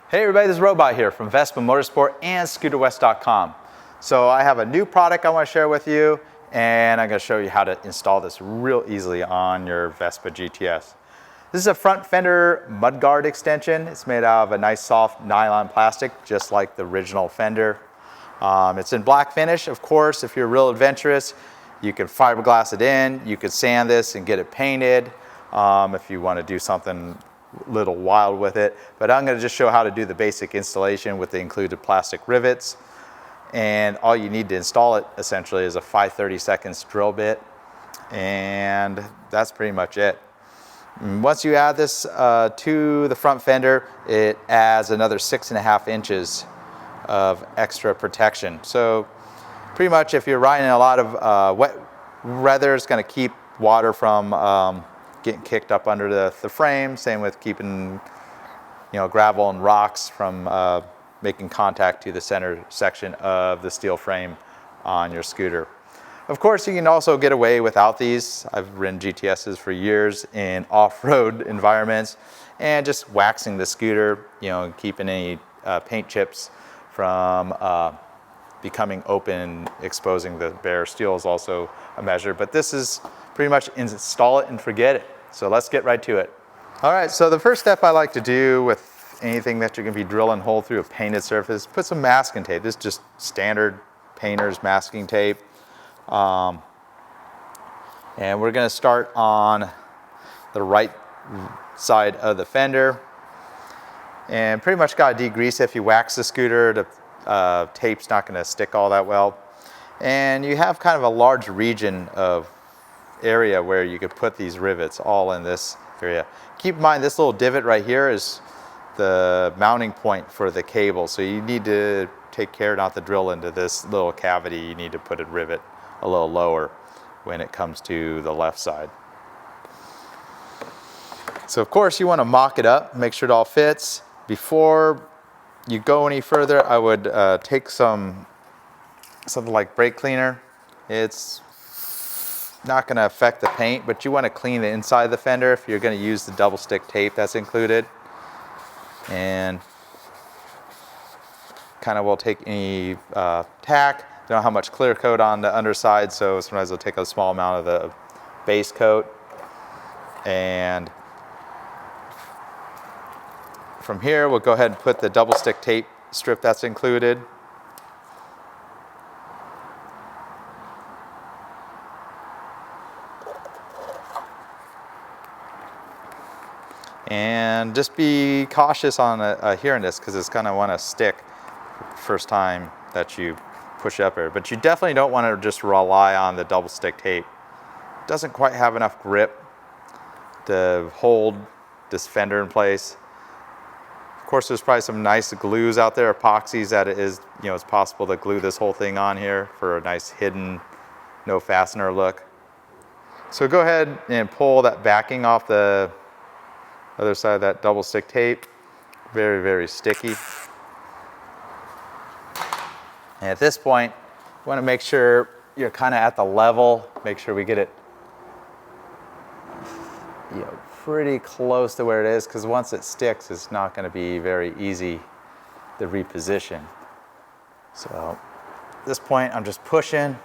Hey everybody, this is Robot here from Vespa, Motorsport, and ScooterWest.com. So I have a new product I want to share with you, and I'm going to show you how to install this real easily on your Vespa GTS. This is a front fender mudguard extension. It's made out of a nice soft nylon plastic, just like the original fender. It's in black finish, of course. If you're real adventurous, you can fiberglass it in, you could sand this and get it painted if you want to do something little wild with it, but I'm going to just show how to do the basic installation with the included plastic rivets. And all you need to install it essentially is a 5/32 drill bit, and that's pretty much it. And once you add this to the front fender, it adds another 6.5 inches of extra protection. So pretty much if you're riding a lot of wet weather, it's going to keep water from getting kicked up under the frame. Same with keeping gravel and rocks from making contact to the center section of the steel frame on your scooter. Of course, you can also get away without these. I've ridden GTSs for years in off-road environments, and just waxing the scooter, and keeping any paint chips from becoming open, exposing the bare steel is also a measure. But this is pretty much install it and forget it. So let's get right to it. All right, so the first step I like to do with anything that you're going to be drilling hole through a painted surface, put some masking tape. This is just standard painter's masking tape. And we're going to start on the right side of the fender. And pretty much got to degrease it. If you wax the scooter, the tape's not going to stick all that well. And you have kind of a large region of area where you could put these rivets all in this area. Keep in mind this little divot right here is the mounting point for the cable, so you need to take care not to drill into this little cavity. You need to put a rivet a little lower when it comes to the left side. So of course you want to mock it up, make sure it all fits. Before you go any further, I would take something like brake cleaner. It's not going to affect the paint, but you want to clean the inside of the fender if you're going to use the double stick tape that's included. And kind of will take any tack. Don't know how much clear coat on the underside, so sometimes I'll take a small amount of the base coat. And from here we'll go ahead and put the double stick tape strip that's included. And just be cautious on adhering this, because it's going to want to stick first time that you push up here. But you definitely don't want to just rely on the double stick tape. It doesn't quite have enough grip to hold this fender in place. Of course, there's probably some nice glues out there, epoxies, that it is, it's possible to glue this whole thing on here for a nice hidden, no fastener look. So go ahead and pull that backing off the other side of that double stick tape. Very, very sticky. And at this point, you want to make sure you're kind of at the level. Make sure we get it pretty close to where it is, because once it sticks, it's not going to be very easy to reposition. So at this point, I'm just pushing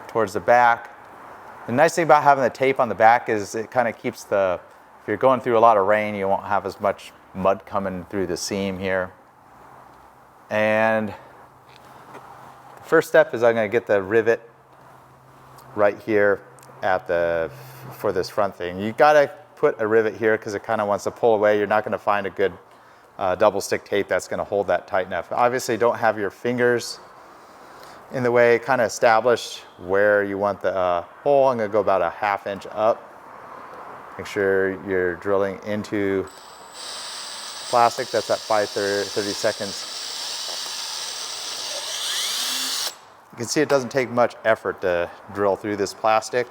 towards the back. The nice thing about having the tape on the back is it kind of keeps if you're going through a lot of rain, you won't have as much mud coming through the seam here. And the first step is I'm going to get the rivet right here for this front thing. You got to put a rivet here because it kind of wants to pull away. You're not going to find a good double stick tape that's going to hold that tight enough. Obviously, don't have your fingers in the way. Kind of establish where you want the hole. I'm going to go about a 1/2 inch up. Make sure you're drilling into plastic. That's at 5/32. You can see it doesn't take much effort to drill through this plastic.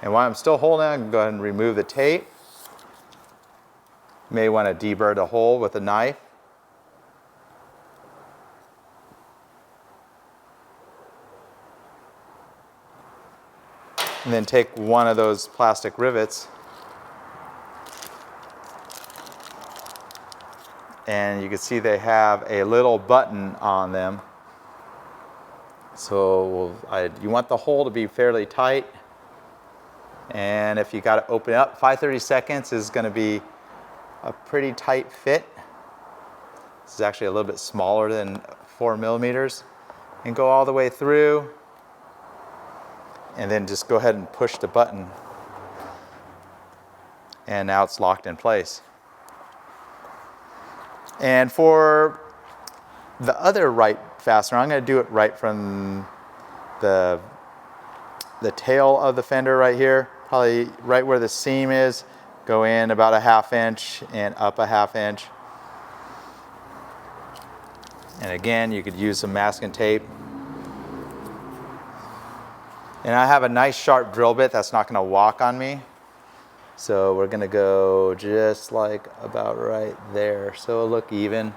And while I'm still holding it, I'm going to go ahead and remove the tape. You may want to deburr the hole with a knife. And then take one of those plastic rivets and you can see they have a little button on them. So you want the hole to be fairly tight. And if you got to open it up, 5/30 seconds is going to be a pretty tight fit. This is actually a little bit smaller than 4 millimeters. And go all the way through. And then just go ahead and push the button. And now it's locked in place. And for the other right fastener, I'm going to do it right from the tail of the fender right here, probably right where the seam is. Go in about a 1/2 inch and up a 1/2 inch. And again, you could use some masking tape. And I have a nice sharp drill bit that's not going to walk on me. So we're going to go just like about right there. So it'll look even.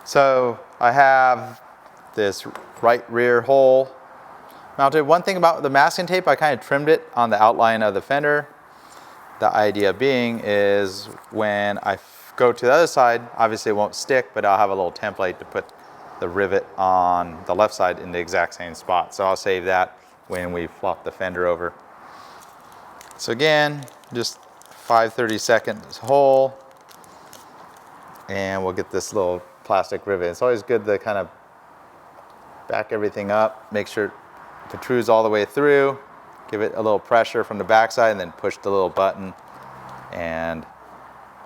So I have this right rear hole mounted. One thing about the masking tape, I kind of trimmed it on the outline of the fender. The idea being is when I go to the other side, obviously it won't stick, but I'll have a little template to put the rivet on the left side in the exact same spot. So I'll save that when we flop the fender over. So again, just 5/30 seconds hole, and we'll get this little plastic rivet. It's always good to kind of back everything up, make sure it protrudes all the way through, give it a little pressure from the backside, and then push the little button, and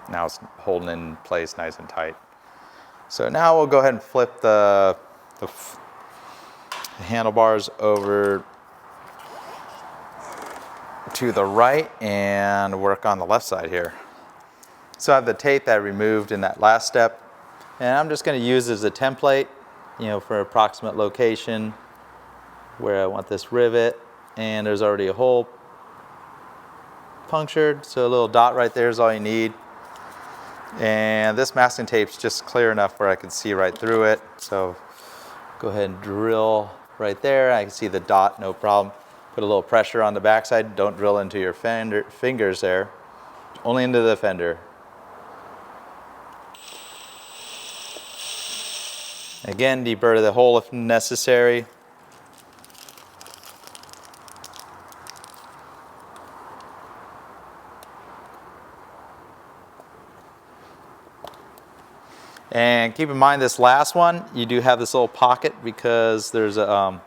now it's holding in place nice and tight. So now we'll go ahead and flip the handlebars over to the right and work on the left side here. So I have the tape that I removed in that last step, and I'm just going to use it as a template, for approximate location where I want this rivet. And there's already a hole punctured, so a little dot right there is all you need. And this masking tape's just clear enough where I can see right through it. So go ahead and drill right there. I can see the dot, no problem. Put a little pressure on the backside. Don't drill into your fingers there, only into the fender. Again, deburr the hole if necessary. And keep in mind this last one, you do have this little pocket because there's a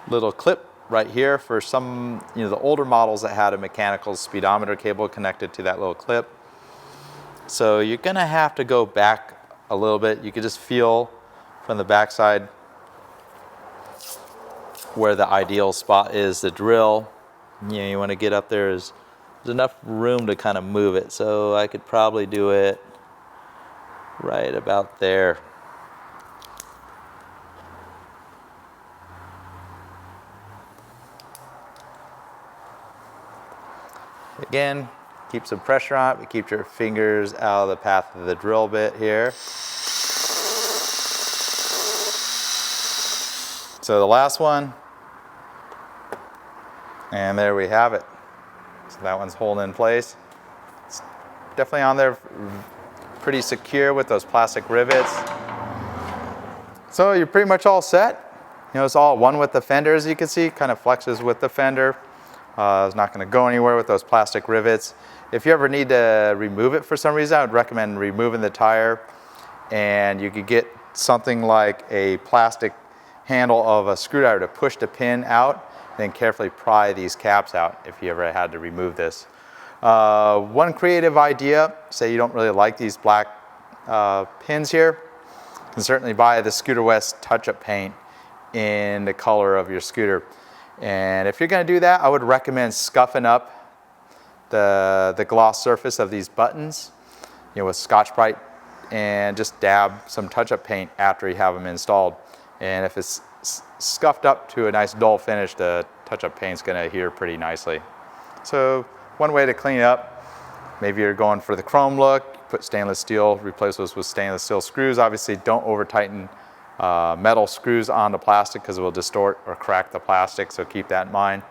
little clip right here for some, the older models that had a mechanical speedometer cable connected to that little clip. So you're gonna have to go back a little bit. You can just feel from the backside where the ideal spot is to drill. You wanna get up there, there's enough room to kind of move it. So I could probably do it right about there. Again, keep some pressure on it, but keep your fingers out of the path of the drill bit here. So the last one, and there we have it. So that one's holding in place. It's definitely on there pretty secure with those plastic rivets. So you're pretty much all set. It's all one with the fender, as you can see, kind of flexes with the fender. It's not going to go anywhere with those plastic rivets. If you ever need to remove it for some reason, I would recommend removing the tire, and you could get something like a plastic handle of a screwdriver to push the pin out, and then carefully pry these caps out if you ever had to remove this. One creative idea, say you don't really like these black pins here, you can certainly buy the Scooter West touch-up paint in the color of your scooter. And if you're going to do that, I would recommend scuffing up the gloss surface of these buttons, with Scotch-Brite, and just dab some touch-up paint after you have them installed. And if it's scuffed up to a nice dull finish, the touch-up paint's going to adhere pretty nicely. So one way to clean it up, maybe you're going for the chrome look, put stainless steel, replace those with stainless steel screws. Obviously, don't over tighten metal screws on the plastic because it will distort or crack the plastic, so keep that in mind.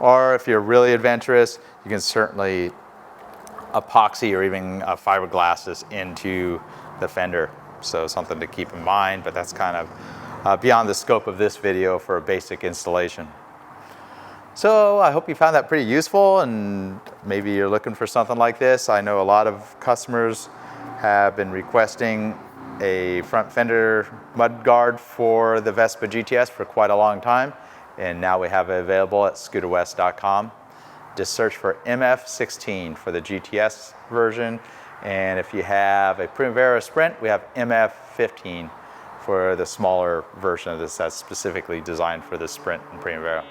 Or if you're really adventurous, you can certainly epoxy or even fiberglass this into the fender. So something to keep in mind, but that's kind of beyond the scope of this video for a basic installation. So I hope you found that pretty useful, and maybe you're looking for something like this. I know a lot of customers have been requesting a front fender mud guard for the Vespa GTS for quite a long time, and now we have it available at scooterwest.com. Just search for MF16 for the GTS version, and if you have a Primavera Sprint, we have MF15 for the smaller version of this that's specifically designed for the Sprint and Primavera.